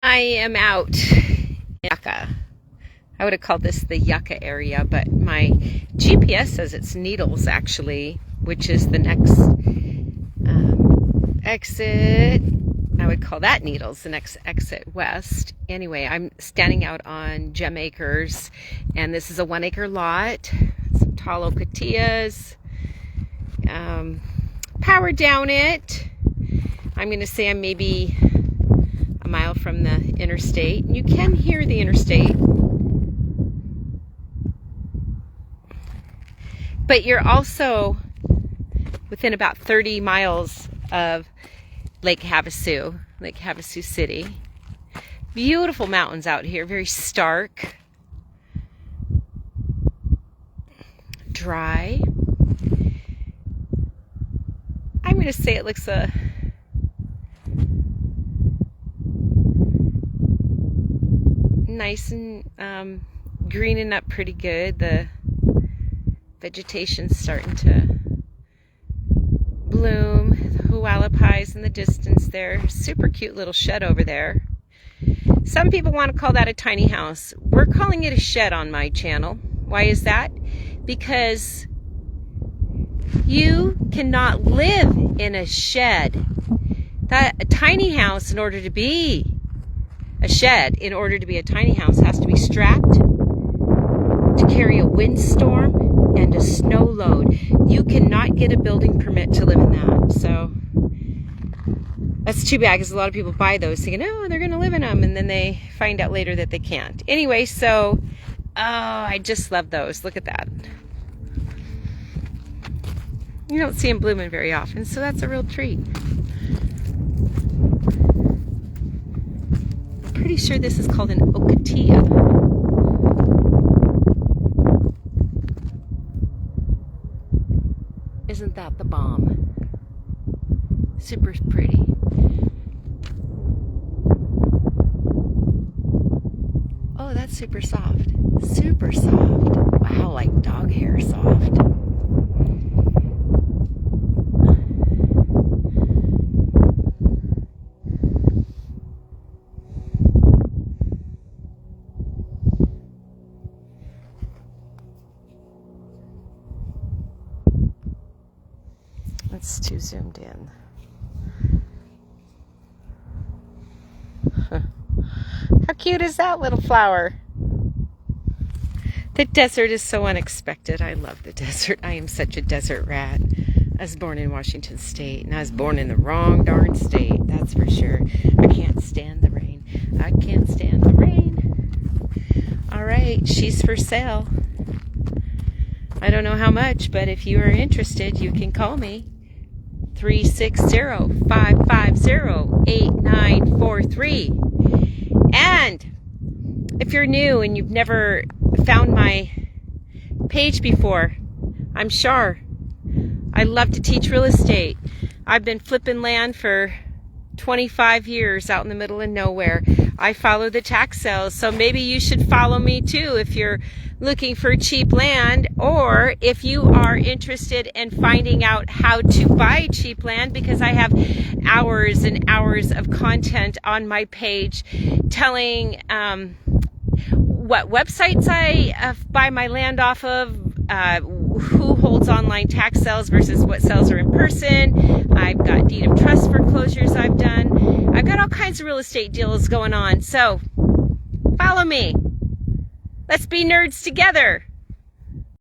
I am out in Yucca. I would have called this the Yucca area, but my GPS says it's Needles actually, which is the next exit. I would call that Needles, the next exit west. Anyway, I'm standing out on Gem Acres, and this is a 1 acre lot. Some tall ocotillas. Power down it. I'm going to say I'm maybe a mile from the interstate. You can hear the interstate, but you're also within about 30 miles of Lake Havasu City. Beautiful mountains out here, very stark, dry. I'm going to say it looks nice and greening up pretty good. The vegetation's starting to bloom. The hualapai in the distance there. Super cute little shed over there. Some people want to call that a tiny house. We're calling it a shed on my channel. Why is that? Because you cannot live in a shed. A tiny house, in order to be a shed, in order to be a tiny house, has to be strapped to carry a windstorm and a snow load. You cannot get a building permit to live in that. So that's too bad, because a lot of people buy those thinking, oh, they're going to live in them, and then they find out later that they can't. Anyway, so, I just love those. Look at that. You don't see them blooming very often, so that's a real treat. I'm pretty sure this is called an ocotilla. Isn't that the bomb? Super pretty. Oh, that's super soft. Super soft. Wow, like dog hair soft. It's too zoomed in. How cute is that little flower? The desert is so unexpected. I love the desert. I am such a desert rat. I was born in Washington State, and I was born in the wrong darn state, that's for sure. I can't stand the rain. I can't stand the rain. All right, she's for sale. I don't know how much, but if you are interested, you can call me. 360-550-8943. And if you're new and you've never found my page before, I'm Shar. I love to teach real estate. I've been flipping land for 25 years out in the middle of nowhere. I follow the tax sales, so maybe you should follow me too if you're looking for cheap land, or if you are interested in finding out how to buy cheap land, because I have hours and hours of content on my page telling what websites I buy my land off of, who holds online tax sales versus what sales are in person. I've got deed of trust foreclosures I've done. I've got all kinds of real estate deals going on. So follow me. Let's be nerds together.